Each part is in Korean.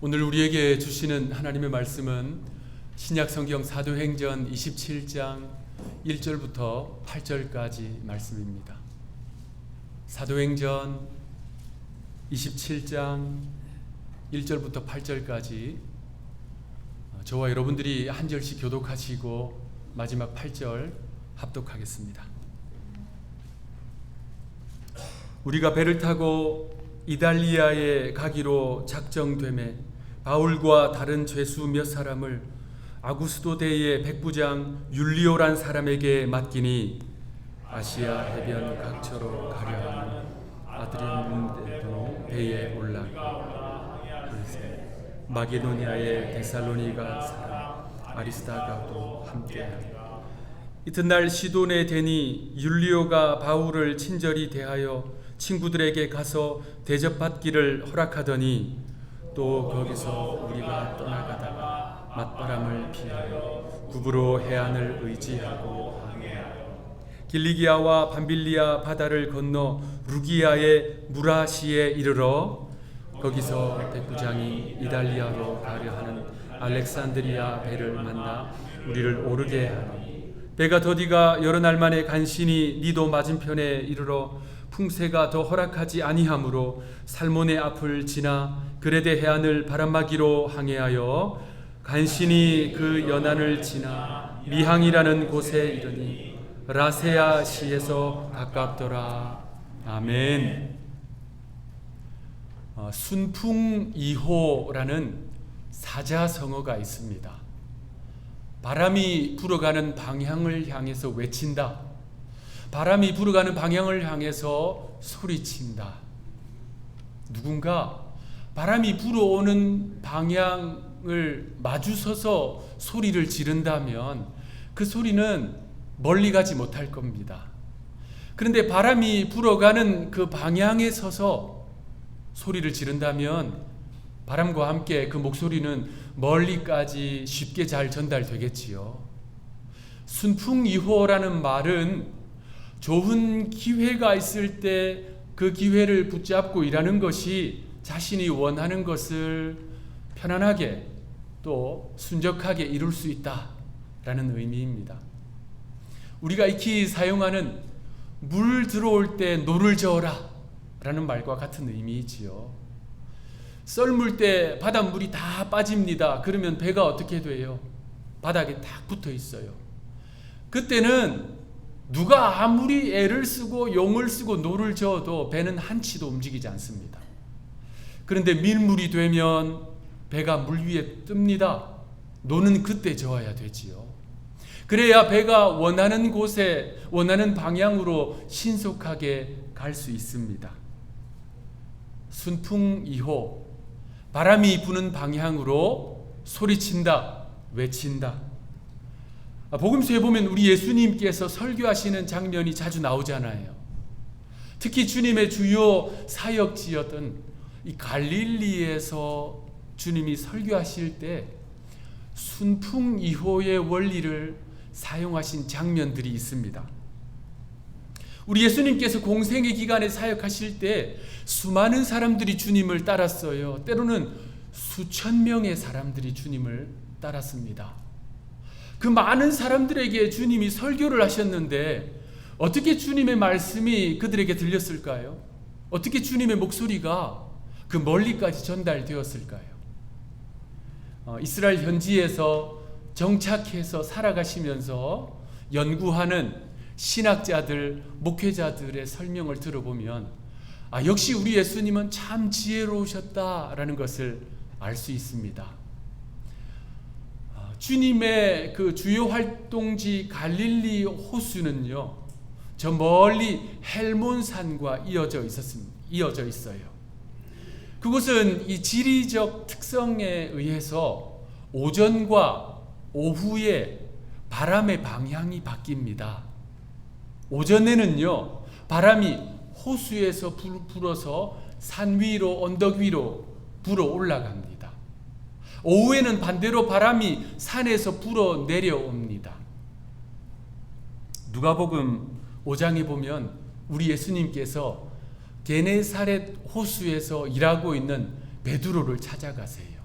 오늘 우리에게 주시는 하나님의 말씀은 신약성경 사도행전 27장 1절부터 8절까지 말씀입니다. 사도행전 27장 1절부터 8절까지 저와 여러분들이 한 절씩 교독하시고 마지막 8절 합독하겠습니다. 우리가 배를 타고 이달리아에 가기로 작정되매 바울과 다른 죄수 몇 사람을 아구스도 대의 백부장 율리오란 사람에게 맡기니 아시아 해변 각처로 가려하는 아드리아문데도 배에 올라가 마게도니아의 데살로니가 사람 아리스다가도 함께하니 이튿날 시돈에 대니 율리오가 바울을 친절히 대하여 친구들에게 가서 대접받기를 허락하더니 또 거기서 우리가 떠나가다가 맞바람을 피하여 구브로 해안을 의지하고 길리기아와 밤빌리아 바다를 건너 루기아의 무라시에 이르러 거기서 백부장이 이달리아로 가려 하는 알렉산드리아 배를 만나 우리를 오르게 하니 배가 더디가 여러 날 만에 간신히 니도 맞은편에 이르러 풍세가 더 허락하지 아니하므로 살몬의 앞을 지나 그레데 해안을 바람막이로 항해하여 간신히 그 연안을 지나 미항이라는 곳에 이르니 라세아 시에서 가깝더라. 아멘. 순풍이호라는 사자성어가 있습니다. 바람이 불어가는 방향을 향해서 외친다. 바람이 불어가는 방향을 향해서 소리친다. 누군가 바람이 불어오는 방향을 마주서서 소리를 지른다면 그 소리는 멀리 가지 못할 겁니다. 그런데 바람이 불어가는 그 방향에 서서 소리를 지른다면 바람과 함께 그 목소리는 멀리까지 쉽게 잘 전달되겠지요. 순풍이호라는 말은 좋은 기회가 있을 때 그 기회를 붙잡고 일하는 것이 자신이 원하는 것을 편안하게 또 순적하게 이룰 수 있다라는 의미입니다. 우리가 익히 사용하는 물 들어올 때 노를 저어라 라는 말과 같은 의미이지요. 썰물 때 바닷물이 다 빠집니다. 그러면 배가 어떻게 돼요? 바닥에 딱 붙어 있어요. 그때는 누가 아무리 애를 쓰고 용을 쓰고 노를 저어도 배는 한치도 움직이지 않습니다. 그런데 밀물이 되면 배가 물 위에 뜹니다. 노는 그때 저어야 되지요. 그래야 배가 원하는 곳에 원하는 방향으로 신속하게 갈 수 있습니다. 순풍이호, 바람이 부는 방향으로 소리친다, 외친다. 복음서에 보면 우리 예수님께서 설교하시는 장면이 자주 나오잖아요. 특히 주님의 주요 사역지였던 이 갈릴리에서 주님이 설교하실 때 순풍이호의 원리를 사용하신 장면들이 있습니다. 우리 예수님께서 공생의 기간에 사역하실 때 수많은 사람들이 주님을 따랐어요. 때로는 수천 명의 사람들이 주님을 따랐습니다. 그 많은 사람들에게 주님이 설교를 하셨는데 어떻게 주님의 말씀이 그들에게 들렸을까요? 어떻게 주님의 목소리가 그 멀리까지 전달되었을까요? 이스라엘 현지에서 정착해서 살아가시면서 연구하는 신학자들, 목회자들의 설명을 들어보면 역시 우리 예수님은 참 지혜로우셨다라는 것을 알 수 있습니다. 주님의 그 주요 활동지 갈릴리 호수는요, 저 멀리 헬몬산과 이어져 있어요. 그곳은 이 지리적 특성에 의해서 오전과 오후에 바람의 방향이 바뀝니다. 오전에는요, 바람이 호수에서 불어서 산 위로, 언덕 위로 불어 올라갑니다. 오후에는 반대로 바람이 산에서 불어 내려옵니다. 누가복음 5장에 보면 우리 예수님께서 게네사렛 호수에서 일하고 있는 베드로를 찾아가세요.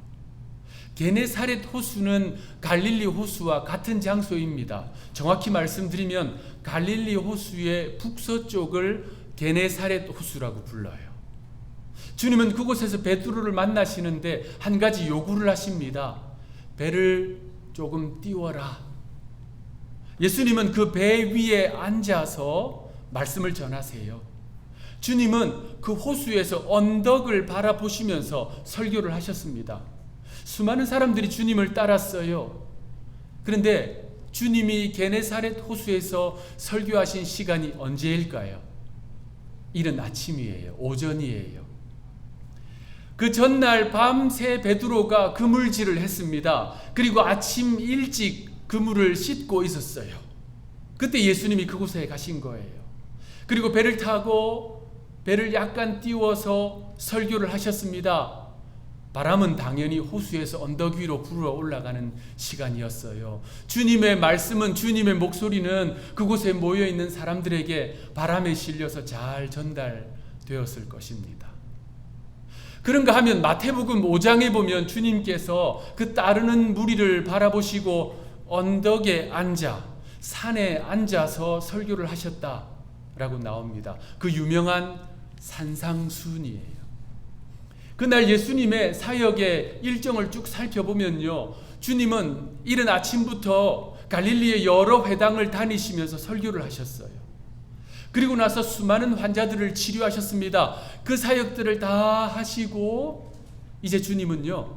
게네사렛 호수는 갈릴리 호수와 같은 장소입니다. 정확히 말씀드리면 갈릴리 호수의 북서쪽을 게네사렛 호수라고 불러요. 주님은 그곳에서 베드로를 만나시는데 한 가지 요구를 하십니다. 배를 조금 띄워라. 예수님은 그 배 위에 앉아서 말씀을 전하세요. 주님은 그 호수에서 언덕을 바라보시면서 설교를 하셨습니다. 수많은 사람들이 주님을 따랐어요. 그런데 주님이 게네사렛 호수에서 설교하신 시간이 언제일까요? 이른 아침이에요. 오전이에요. 그 전날 밤새 베드로가 그물질을 했습니다. 그리고 아침 일찍 그물을 씻고 있었어요. 그때 예수님이 그곳에 가신 거예요. 그리고 배를 타고 배를 약간 띄워서 설교를 하셨습니다. 바람은 당연히 호수에서 언덕 위로 불어 올라가는 시간이었어요. 주님의 말씀은, 주님의 목소리는 그곳에 모여있는 사람들에게 바람에 실려서 잘 전달되었을 것입니다. 그런가 하면 마태복음 5장에 보면 주님께서 그 따르는 무리를 바라보시고 언덕에 앉아, 산에 앉아서 설교를 하셨다라고 나옵니다. 그 유명한 산상수훈이에요. 그날 예수님의 사역의 일정을 쭉 살펴보면요, 주님은 이른 아침부터 갈릴리의 여러 회당을 다니시면서 설교를 하셨어요. 그리고 나서 수많은 환자들을 치료하셨습니다. 그 사역들을 다 하시고 이제 주님은요,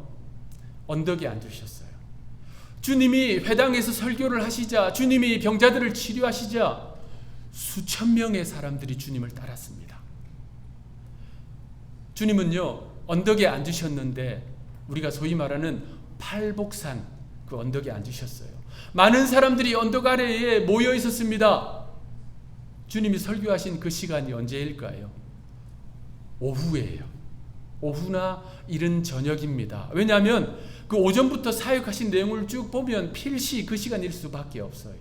언덕에 앉으셨어요. 주님이 회당에서 설교를 하시자, 주님이 병자들을 치료하시자 수천 명의 사람들이 주님을 따랐습니다. 주님은요, 언덕에 앉으셨는데 우리가 소위 말하는 팔복산 그 언덕에 앉으셨어요. 많은 사람들이 언덕 아래에 모여 있었습니다. 주님이 설교하신 그 시간이 언제일까요? 오후예요. 오후나 이른 저녁입니다. 왜냐하면 그 오전부터 사역하신 내용을 쭉 보면 필시 그 시간일 수밖에 없어요.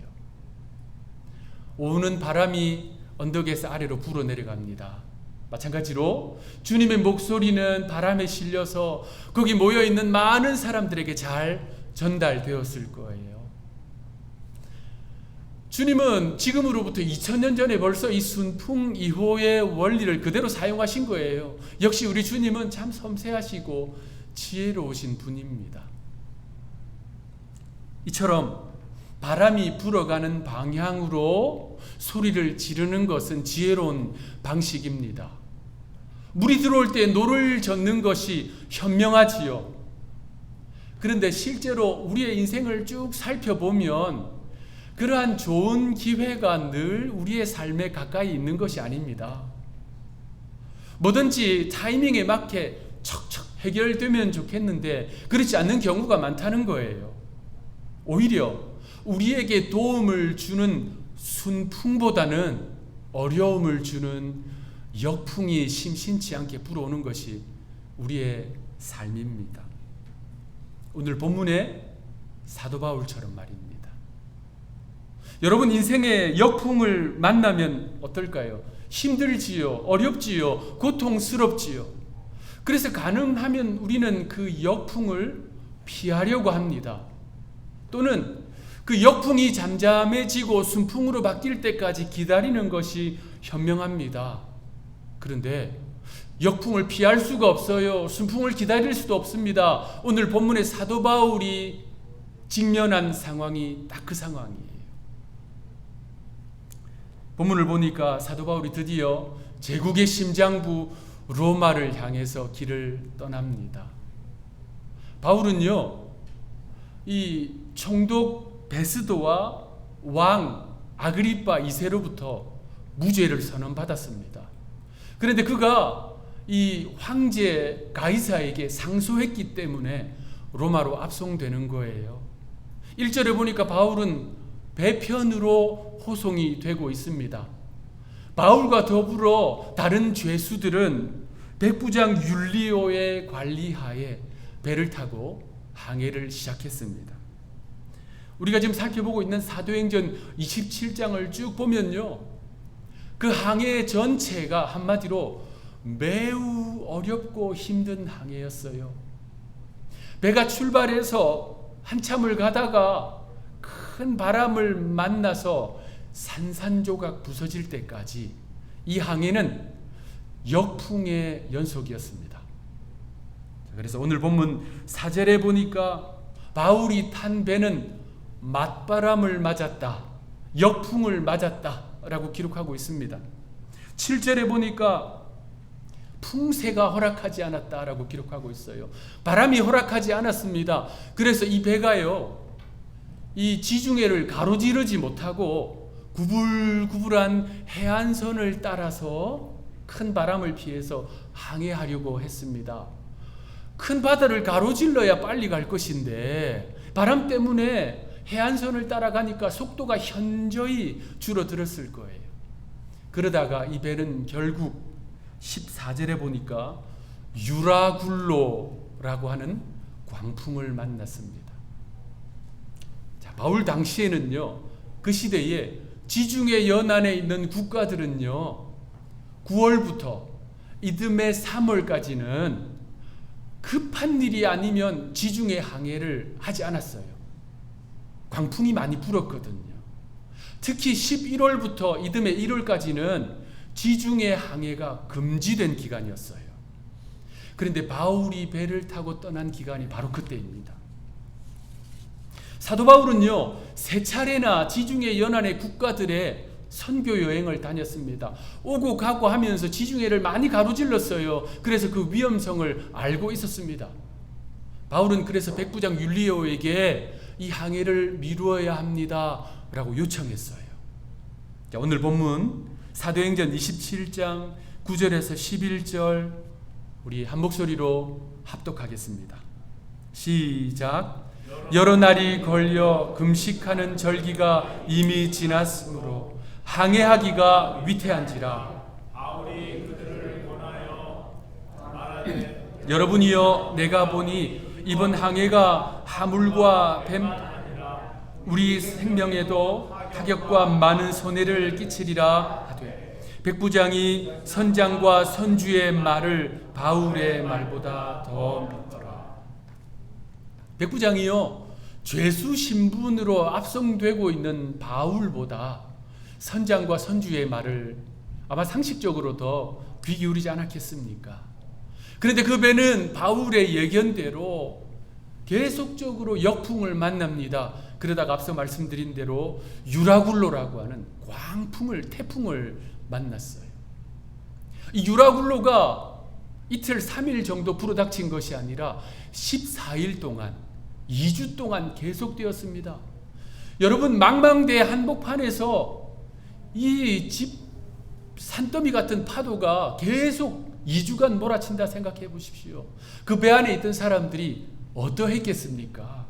오후는 바람이 언덕에서 아래로 불어 내려갑니다. 마찬가지로 주님의 목소리는 바람에 실려서 거기 모여있는 많은 사람들에게 잘 전달되었을 거예요. 주님은 지금으로부터 2000년 전에 벌써 이 순풍 2호의 원리를 그대로 사용하신 거예요. 역시 우리 주님은 참 섬세하시고 지혜로우신 분입니다. 이처럼 바람이 불어가는 방향으로 소리를 지르는 것은 지혜로운 방식입니다. 물이 들어올 때 노를 젓는 것이 현명하지요. 그런데 실제로 우리의 인생을 쭉 살펴보면 그러한 좋은 기회가 늘 우리의 삶에 가까이 있는 것이 아닙니다. 뭐든지 타이밍에 맞게 척척 해결되면 좋겠는데 그렇지 않는 경우가 많다는 거예요. 오히려 우리에게 도움을 주는 순풍보다는 어려움을 주는 역풍이 심심치 않게 불어오는 것이 우리의 삶입니다. 오늘 본문의 사도 바울처럼 말입니다. 여러분 인생의 역풍을 만나면 어떨까요? 힘들지요, 어렵지요, 고통스럽지요. 그래서 가능하면 우리는 그 역풍을 피하려고 합니다. 또는 그 역풍이 잠잠해지고 순풍으로 바뀔 때까지 기다리는 것이 현명합니다. 그런데 역풍을 피할 수가 없어요. 순풍을 기다릴 수도 없습니다. 오늘 본문의 사도 바울이 직면한 상황이 딱 그 상황이에요. 본문을 보니까 사도 바울이 드디어 제국의 심장부 로마를 향해서 길을 떠납니다. 바울은요, 이 총독 베스도와 왕 아그리빠 2세로부터 무죄를 선언받았습니다. 그런데 그가 이 황제 가이사에게 상소했기 때문에 로마로 압송되는 거예요. 1절에 보니까 바울은 배편으로 호송이 되고 있습니다. 바울과 더불어 다른 죄수들은 백부장 율리오의 관리하에 배를 타고 항해를 시작했습니다. 우리가 지금 살펴보고 있는 사도행전 27장을 쭉 보면요, 그 항해 전체가 한마디로 매우 어렵고 힘든 항해였어요. 배가 출발해서 한참을 가다가 큰 바람을 만나서 산산조각 부서질 때까지 이 항해는 역풍의 연속이었습니다. 그래서 오늘 본문 4절에 보니까 바울이 탄 배는 맞바람을 맞았다, 역풍을 맞았다 라고 기록하고 있습니다. 7절에 보니까 풍세가 허락하지 않았다 라고 기록하고 있어요. 바람이 허락하지 않았습니다. 그래서 이 배가요, 이 지중해를 가로지르지 못하고 구불구불한 해안선을 따라서 큰 바람을 피해서 항해하려고 했습니다. 큰 바다를 가로질러야 빨리 갈 것인데 바람 때문에 해안선을 따라가니까 속도가 현저히 줄어들었을 거예요. 그러다가 이 배는 결국 14절에 보니까 유라굴로라고 하는 광풍을 만났습니다. 자, 바울 당시에는요, 그 시대에 지중해 연안에 있는 국가들은요, 9월부터 이듬해 3월까지는 급한 일이 아니면 지중해 항해를 하지 않았어요. 광풍이 많이 불었거든요. 특히 11월부터 이듬해 1월까지는 지중해 항해가 금지된 기간이었어요. 그런데 바울이 배를 타고 떠난 기간이 바로 그때입니다. 사도 바울은요, 3차례나 지중해 연안의 국가들의 선교 여행을 다녔습니다. 오고 가고 하면서 지중해를 많이 가로질렀어요. 그래서 그 위험성을 알고 있었습니다. 바울은 그래서 백부장 율리오에게 이 항해를 미루어야 합니다 라고 요청했어요. 자, 오늘 본문 사도행전 27장 9절에서 11절 우리 한 목소리로 합독하겠습니다. 시작. 여러 날이 걸려 금식하는 절기가 이미 지났으므로 항해하기가 위태한지라. 바울이 그들을 권하여 말하되 여러분이여, 내가 보니 이번 항해가 하물과 뱀 우리 생명에도 타격과 많은 손해를 끼치리라 하되, 백부장이 선장과 선주의 말을 바울의 말보다 더 믿더라. 백부장이요, 죄수 신분으로 압송되고 있는 바울보다 선장과 선주의 말을 아마 상식적으로 더 귀 기울이지 않았겠습니까? 그런데 그 배는 바울의 예견대로 계속적으로 역풍을 만납니다. 그러다가 앞서 말씀드린 대로 유라굴로라고 하는 광풍을, 태풍을 만났어요. 이 유라굴로가 이틀 3일 정도 불어닥친 것이 아니라 14일 동안, 2주 동안 계속되었습니다. 여러분, 망망대해 한복판에서 이 집 산더미 같은 파도가 계속 2주간 몰아친다 생각해 보십시오. 그 배 안에 있던 사람들이 어떠했겠습니까?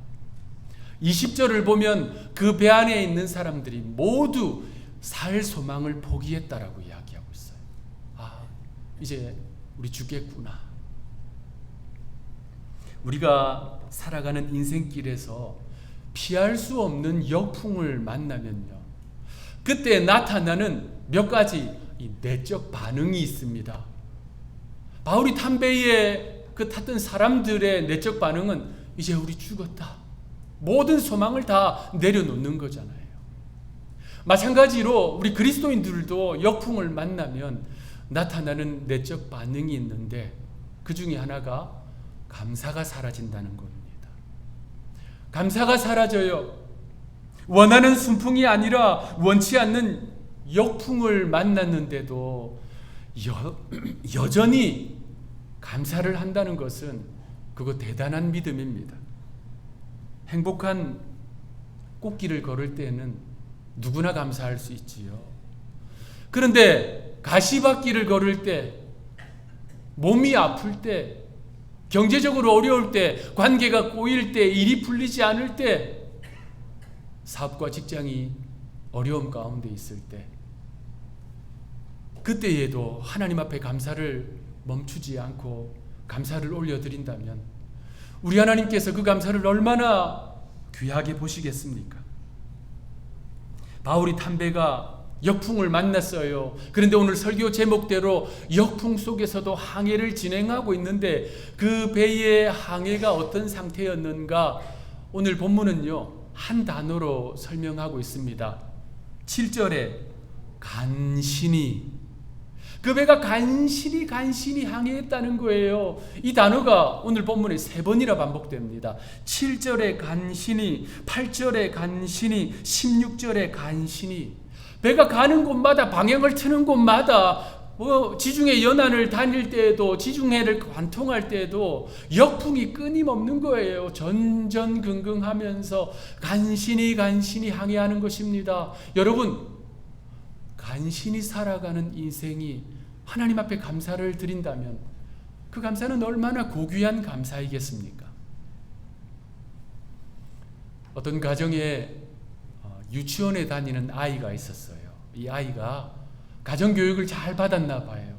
20절을 보면 그 배 안에 있는 사람들이 모두 살 소망을 포기했다라고 이야기하고 있어요. 아, 이제 우리 죽겠구나. 우리가 살아가는 인생길에서 피할 수 없는 역풍을 만나면요, 그때 나타나는 몇 가지 이 내적 반응이 있습니다. 바울이 탄 배에 그 탔던 사람들의 내적 반응은 이제 우리 죽었다, 모든 소망을 다 내려놓는 거잖아요. 마찬가지로 우리 그리스도인들도 역풍을 만나면 나타나는 내적 반응이 있는데, 그 중에 하나가 감사가 사라진다는 겁니다. 감사가 사라져요. 원하는 순풍이 아니라 원치 않는 역풍을 만났는데도 여전히 감사를 한다는 것은 그거 대단한 믿음입니다. 행복한 꽃길을 걸을 때는 누구나 감사할 수 있지요. 그런데 가시밭길을 걸을 때, 몸이 아플 때, 경제적으로 어려울 때, 관계가 꼬일 때, 일이 풀리지 않을 때, 사업과 직장이 어려움 가운데 있을 때, 그때에도 하나님 앞에 감사를 멈추지 않고 감사를 올려드린다면 우리 하나님께서 그 감사를 얼마나 귀하게 보시겠습니까? 바울이 탄 배가 역풍을 만났어요. 그런데 오늘 설교 제목대로 역풍 속에서도 항해를 진행하고 있는데 그 배의 항해가 어떤 상태였는가? 오늘 본문은요, 한 단어로 설명하고 있습니다. 7절에 간신히. 그 배가 간신히 항해했다는 거예요. 이 단어가 오늘 본문에 3번이나 반복됩니다. 7절에 간신히, 8절에 간신히, 16절에 간신히. 배가 가는 곳마다, 방향을 트는 곳마다, 지중해 연안을 다닐 때에도, 지중해를 관통할 때에도 역풍이 끊임없는 거예요. 전전긍긍하면서 간신히 항해하는 것입니다. 여러분, 간신히 살아가는 인생이 하나님 앞에 감사를 드린다면 그 감사는 얼마나 고귀한 감사이겠습니까? 어떤 가정에 유치원에 다니는 아이가 있었어요. 이 아이가 가정교육을 잘 받았나 봐요.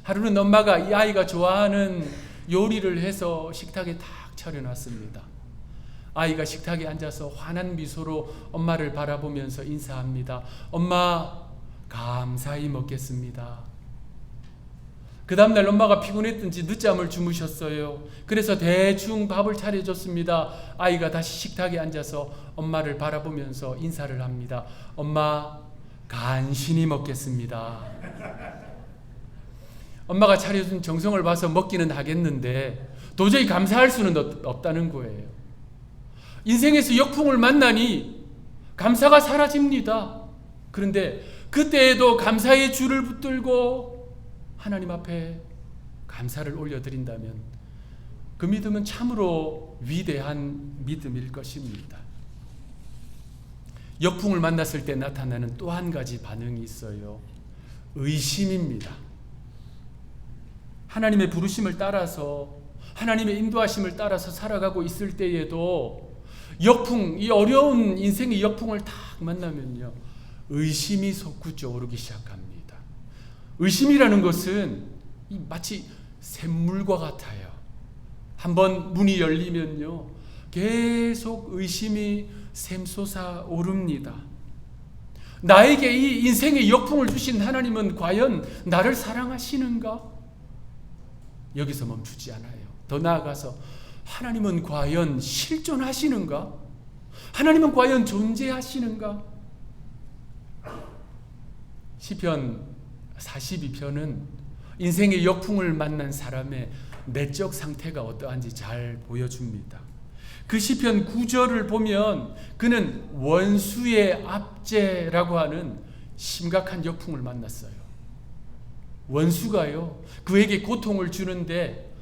하루는 엄마가 이 아이가 좋아하는 요리를 해서 식탁에 딱 차려놨습니다. 아이가 식탁에 앉아서 환한 미소로 엄마를 바라보면서 인사합니다. 엄마, 감사히 먹겠습니다. 그 다음날 엄마가 피곤했던지 늦잠을 주무셨어요. 그래서 대충 밥을 차려줬습니다. 아이가 다시 식탁에 앉아서 엄마를 바라보면서 인사를 합니다. 엄마, 간신히 먹겠습니다. 엄마가 차려준 정성을 봐서 먹기는 하겠는데 도저히 감사할 수는 없다는 거예요. 인생에서 역풍을 만나니 감사가 사라집니다. 그런데 그때에도 감사의 줄을 붙들고 하나님 앞에 감사를 올려드린다면 그 믿음은 참으로 위대한 믿음일 것입니다. 역풍을 만났을 때 나타나는 또 한 가지 반응이 있어요. 의심입니다. 하나님의 부르심을 따라서, 하나님의 인도하심을 따라서 살아가고 있을 때에도 역풍, 이 어려운 인생의 역풍을 딱 만나면요, 의심이 솟구쳐 오르기 시작합니다. 의심이라는 것은 마치 샘물과 같아요. 한번 문이 열리면요, 계속 의심이 샘솟아 오릅니다. 나에게 이 인생의 역풍을 주신 하나님은 과연 나를 사랑하시는가? 여기서 멈추지 않아요. 더 나아가서 하나님은 과연 실존하시는가? 하나님은 과연 존재하시는가? 시편 42편은 인생의 역풍을 만난 사람의 내적 상태가 어떠한지 잘 보여줍니다. 그 시편 9절을 보면 그는 원수의 압제라고 하는 심각한 역풍을 만났어요. 원수가요, 그에게 고통을 주는데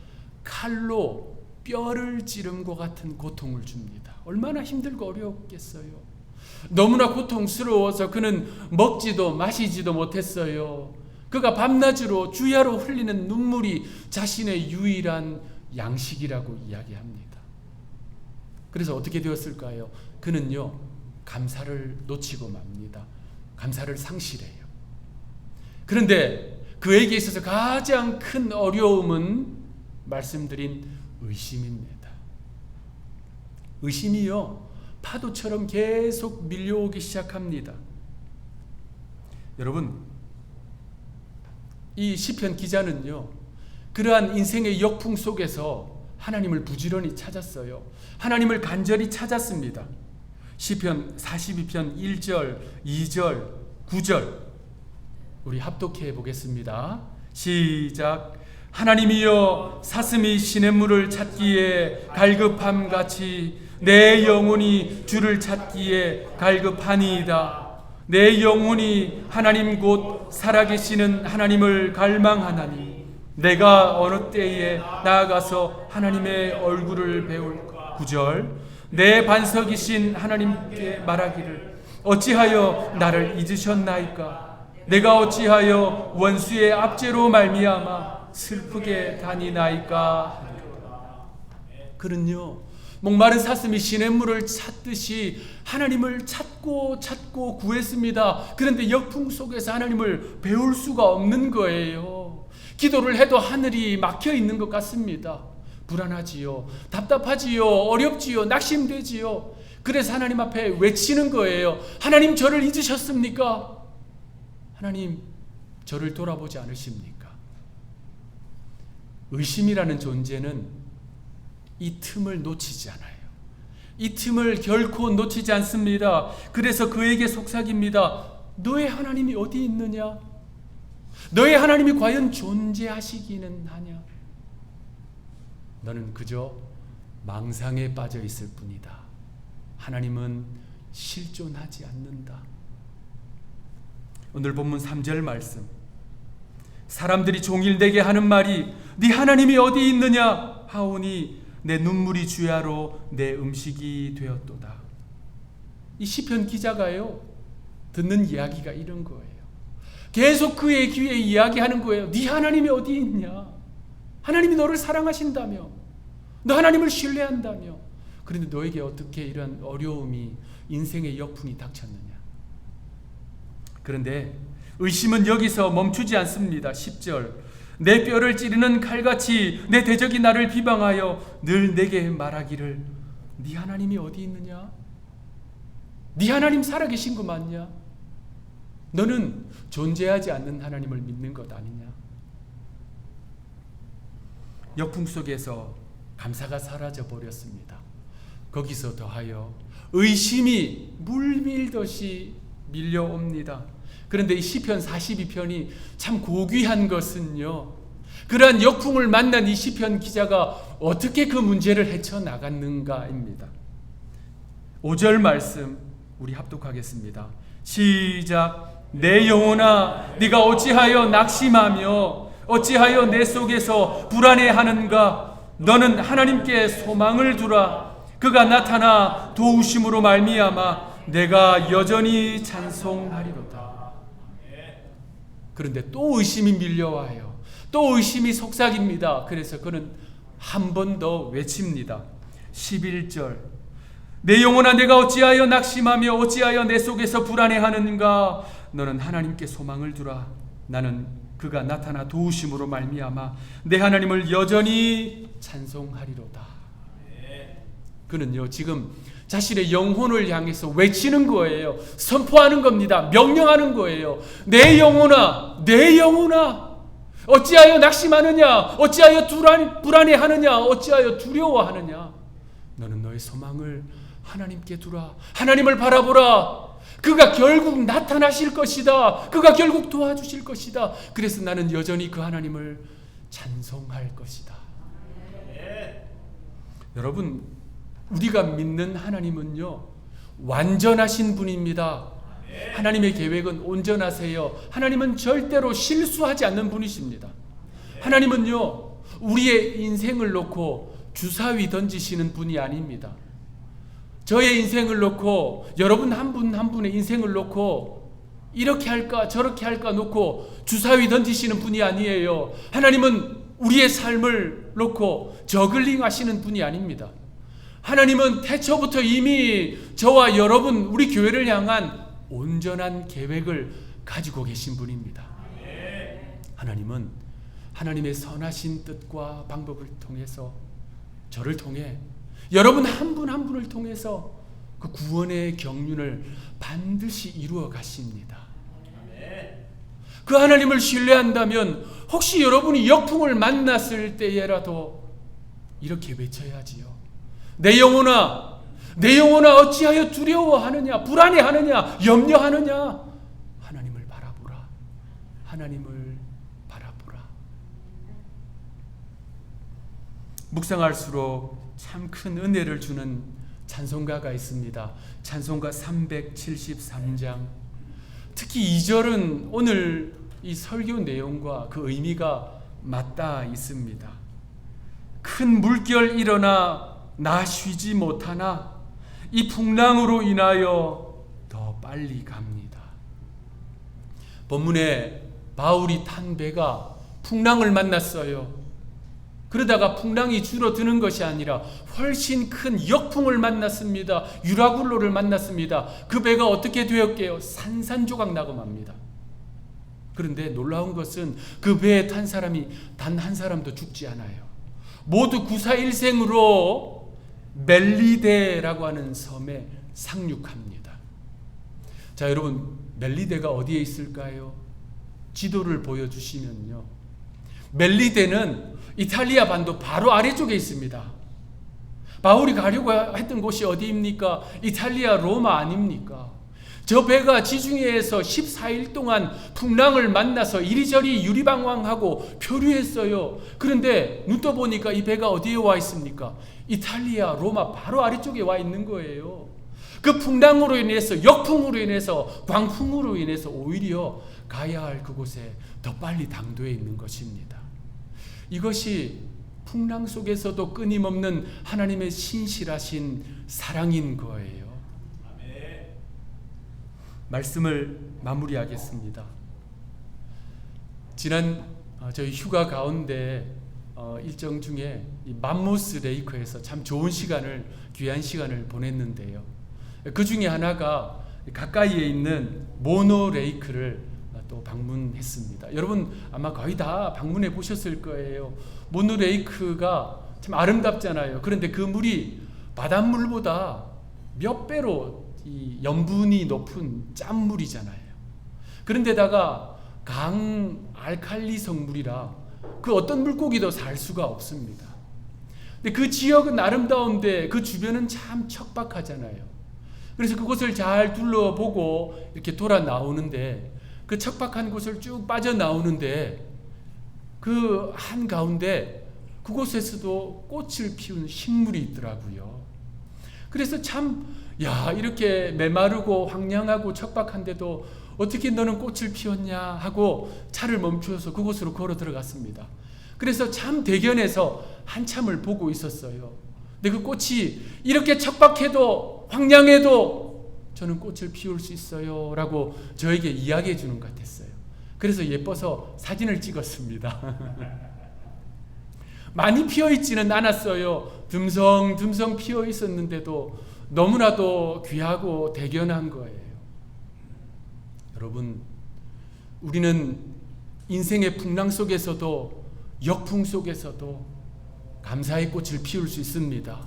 칼로 뼈를 찌른 것 같은 고통을 줍니다. 얼마나 힘들고 어렵겠어요. 너무나 고통스러워서 그는 먹지도 마시지도 못했어요. 그가 밤낮으로 주야로 흘리는 눈물이 자신의 유일한 양식이라고 이야기합니다. 그래서 어떻게 되었을까요? 그는요, 감사를 놓치고 맙니다. 감사를 상실해요. 그런데 그에게 있어서 가장 큰 어려움은 말씀드린 의심입니다. 의심이요, 파도처럼 계속 밀려오기 시작합니다. 여러분, 이 시편 기자는요, 그러한 인생의 역풍 속에서 하나님을 부지런히 찾았어요. 하나님을 간절히 찾았습니다. 시편 42편 1절, 2절, 9절 우리 합독해 보겠습니다. 시작. 하나님이여, 사슴이 시냇물을 찾기에 갈급함같이 내 영혼이 주를 찾기에 갈급하니이다. 내 영혼이 하나님 곧 살아계시는 하나님을 갈망하나니 내가 어느 때에 나아가서 하나님의 얼굴을 배울까? 9절. 내 반석이신 하나님께 말하기를 어찌하여 나를 잊으셨나이까? 내가 어찌하여 원수의 압제로 말미암아 슬프게 다니나이까? 그는요, 목마른 사슴이 시냇물을 찾듯이 하나님을 찾고 구했습니다. 그런데 역풍 속에서 하나님을 배울 수가 없는 거예요. 기도를 해도 하늘이 막혀 있는 것 같습니다. 불안하지요, 답답하지요, 어렵지요, 낙심되지요. 그래서 하나님 앞에 외치는 거예요. 하나님, 저를 잊으셨습니까? 하나님 저를 돌아보지 않으십니까? 의심이라는 존재는 이 틈을 놓치지 않아요. 이 틈을 결코 놓치지 않습니다. 그래서 그에게 속삭입니다. 너의 하나님이 어디 있느냐? 너의 하나님이 과연 존재하시기는 하냐? 너는 그저 망상에 빠져 있을 뿐이다. 하나님은 실존하지 않는다. 오늘 본문 3절 말씀, 사람들이 종일 내게 하는 말이 네 하나님이 어디 있느냐 하오니 내 눈물이 주야로 내 음식이 되었도다. 이 시편 기자가요 듣는 이야기가 이런 거예요. 계속 그의 귀에 이야기하는 거예요. 네 하나님이 어디 있냐? 하나님이 너를 사랑하신다며, 너 하나님을 신뢰한다며, 그런데 너에게 어떻게 이런 어려움이, 인생의 역풍이 닥쳤느냐? 그런데 의심은 여기서 멈추지 않습니다. 10절, 내 뼈를 찌르는 칼같이 내 대적이 나를 비방하여 늘 내게 말하기를 네 하나님이 어디 있느냐? 네 하나님 살아계신 거 맞냐? 너는 존재하지 않는 하나님을 믿는 것 아니냐? 역풍 속에서 감사가 사라져 버렸습니다. 거기서 더하여 의심이 물밀듯이 밀려옵니다. 그런데 이 시편 42편이 참 고귀한 것은요, 그러한 역풍을 만난 이 시편 기자가 어떻게 그 문제를 헤쳐나갔는가입니다. 5절 말씀 우리 합독하겠습니다. 시작. 내 영혼아 네가 어찌하여 낙심하며 어찌하여 내 속에서 불안해하는가? 너는 하나님께 소망을 두라. 그가 나타나 도우심으로 말미암아 내가 여전히 찬송하리로다. 그런데 또 의심이 밀려와요. 또 의심이 속삭입니다. 그래서 그는 한 번 더 외칩니다. 11절, 내 영혼아 내가 어찌하여 낙심하며 어찌하여 내 속에서 불안해하는가? 너는 하나님께 소망을 두라. 나는 그가 나타나 도우심으로 말미암아 내 하나님을 여전히 찬송하리로다. 그는요 지금 자신의 영혼을 향해서 외치는 거예요. 선포하는 겁니다. 명령하는 거예요. 내 영혼아, 내 영혼아, 어찌하여 낙심하느냐? 어찌하여 불안해하느냐? 어찌하여 두려워하느냐? 너는 너의 소망을 하나님께 두라. 하나님을 바라보라. 그가 결국 나타나실 것이다. 그가 결국 도와주실 것이다. 그래서 나는 여전히 그 하나님을 찬송할 것이다. 여러분, 우리가 믿는 하나님은요 완전하신 분입니다. 하나님의 계획은 온전하세요. 하나님은 절대로 실수하지 않는 분이십니다. 하나님은요 우리의 인생을 놓고 주사위 던지시는 분이 아닙니다. 저의 인생을 놓고, 여러분 한 분 한 분의 인생을 놓고 이렇게 할까 저렇게 할까 놓고 주사위 던지시는 분이 아니에요. 하나님은 우리의 삶을 놓고 저글링 하시는 분이 아닙니다. 하나님은 태초부터 이미 저와 여러분, 우리 교회를 향한 온전한 계획을 가지고 계신 분입니다. 하나님은 하나님의 선하신 뜻과 방법을 통해서, 저를 통해, 여러분 한 분 한 분을 통해서 그 구원의 경륜을 반드시 이루어 가십니다. 그 하나님을 신뢰한다면 혹시 여러분이 역풍을 만났을 때에라도 이렇게 외쳐야지요. 내 영혼아, 내 영혼아 어찌하여 두려워하느냐, 불안해하느냐, 염려하느냐? 하나님을 바라보라. 하나님을 바라보라. 묵상할수록 참 큰 은혜를 주는 찬송가가 있습니다. 찬송가 373장. 특히 2절은 오늘 이 설교 내용과 그 의미가 맞닿아 있습니다. 큰 물결 일어나 나 쉬지 못하나 이 풍랑으로 인하여 더 빨리 갑니다. 본문에 바울이 탄 배가 풍랑을 만났어요. 그러다가 풍랑이 줄어드는 것이 아니라 훨씬 큰 역풍을 만났습니다. 유라굴로를 만났습니다. 그 배가 어떻게 되었게요? 산산조각 나고 맙니다. 그런데 놀라운 것은 그 배에 탄 사람이 단 한 사람도 죽지 않아요. 모두 구사일생으로 멜리데라고 하는 섬에 상륙합니다. 자, 여러분, 멜리데가 어디에 있을까요? 지도를 보여주시면요, 멜리데는 이탈리아 반도 바로 아래쪽에 있습니다. 바울이 가려고 했던 곳이 어디입니까? 이탈리아 로마 아닙니까? 저 배가 지중해에서 14일 동안 풍랑을 만나서 이리저리 유리방황하고 표류했어요. 그런데 눈 떠보니까 이 배가 어디에 와 있습니까? 이탈리아 로마 바로 아래쪽에 와 있는 거예요. 그 풍랑으로 인해서, 역풍으로 인해서, 광풍으로 인해서 오히려 가야 할 그곳에 더 빨리 당도해 있는 것입니다. 이것이 풍랑 속에서도 끊임없는 하나님의 신실하신 사랑인 거예요. 말씀을 마무리하겠습니다. 지난 저희 휴가 가운데 일정 중에 이 맘모스 레이크에서 참 좋은 시간을, 귀한 시간을 보냈는데요. 그 중에 하나가 가까이에 있는 모노 레이크를 또 방문했습니다. 여러분 아마 거의 다 방문해 보셨을 거예요. 모노 레이크가 참 아름답잖아요. 그런데 그 물이 바닷물보다 몇 배로 이 염분이 높은 짠물이잖아요. 그런데다가 강 알칼리 성물이라 그 어떤 물고기도 살 수가 없습니다. 근데 그 지역은 아름다운데 그 주변은 참 척박하잖아요. 그래서 그곳을 잘 둘러보고 이렇게 돌아 나오는데, 그 척박한 곳을 쭉 빠져나오는데 그 한가운데 그곳에서도 꽃을 피운 식물이 있더라고요. 그래서 참, 이렇게 메마르고 황량하고 척박한데도 어떻게 너는 꽃을 피웠냐 하고 차를 멈추어서 그곳으로 걸어 들어갔습니다. 그래서 참 대견해서 한참을 보고 있었어요. 근데 그 꽃이 이렇게 척박해도 황량해도 저는 꽃을 피울 수 있어요 라고 저에게 이야기해 주는 것 같았어요. 그래서 예뻐서 사진을 찍었습니다. 많이 피어 있지는 않았어요. 듬성듬성 피어 있었는데도 너무나도 귀하고 대견한 거예요. 여러분, 우리는 인생의 풍랑 속에서도, 역풍 속에서도 감사의 꽃을 피울 수 있습니다.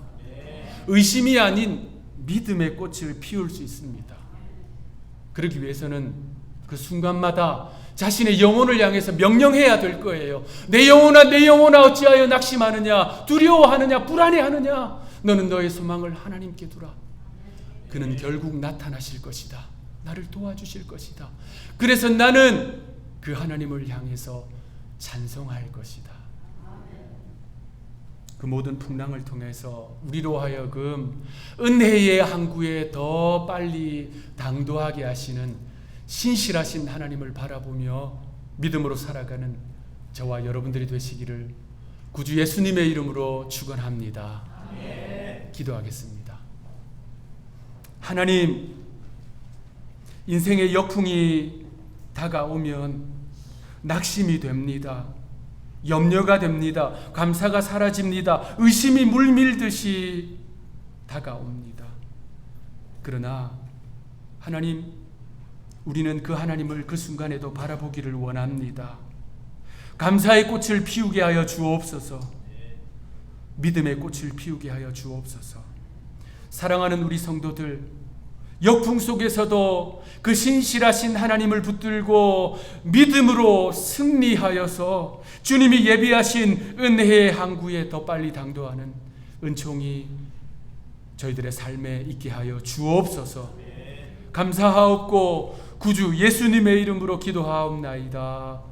의심이 아닌 믿음의 꽃을 피울 수 있습니다. 그러기 위해서는 그 순간마다 자신의 영혼을 향해서 명령해야 될 거예요. 내 영혼아, 내 영혼아, 어찌하여 낙심하느냐, 두려워하느냐, 불안해하느냐. 너는 너의 소망을 하나님께 두라. 그는 결국 나타나실 것이다. 나를 도와주실 것이다. 그래서 나는 그 하나님을 향해서 찬송할 것이다. 그 모든 풍랑을 통해서 우리로 하여금 은혜의 항구에 더 빨리 당도하게 하시는 신실하신 하나님을 바라보며 믿음으로 살아가는 저와 여러분들이 되시기를 구주 예수님의 이름으로 축원합니다. 기도하겠습니다. 하나님, 인생의 역풍이 다가오면 낙심이 됩니다. 염려가 됩니다. 감사가 사라집니다. 의심이 물밀듯이 다가옵니다. 그러나 하나님, 우리는 그 하나님을 그 순간에도 바라보기를 원합니다. 감사의 꽃을 피우게 하여 주옵소서. 믿음의 꽃을 피우게 하여 주옵소서. 사랑하는 우리 성도들, 역풍 속에서도 그 신실하신 하나님을 붙들고 믿음으로 승리하여서 주님이 예비하신 은혜의 항구에 더 빨리 당도하는 은총이 저희들의 삶에 있게 하여 주옵소서. 감사하옵고 구주 예수님의 이름으로 기도하옵나이다.